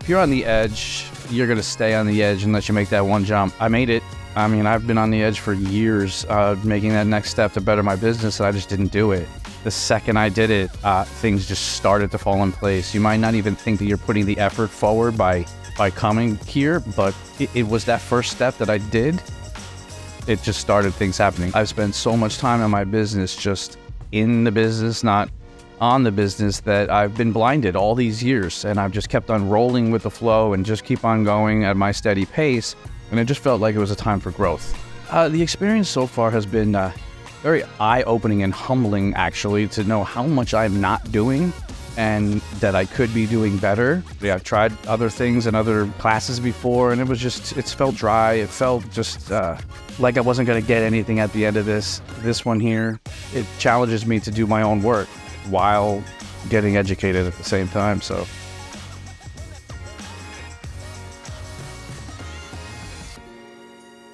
if you're on the edge, you're going to stay on the edge unless you make that one jump. I made it. I mean, I've been on the edge for years, making that next step to better my business, and I just didn't do it. The second I did it, things just started to fall in place. You might not even think that you're putting the effort forward by coming here, but it was that first step that I did. It just started things happening. I've spent so much time in my business, just in the business, not on the business, that I've been blinded all these years, and I've just kept on rolling with the flow and just keep on going at my steady pace, and it just felt like it was a time for growth. The experience so far has been very eye-opening and humbling, actually, to know how much I'm not doing and that I could be doing better. Yeah, I've tried other things and other classes before, and it felt dry. It felt just like I wasn't going to get anything at the end of this. This one here, it challenges me to do my own work while getting educated at the same time, so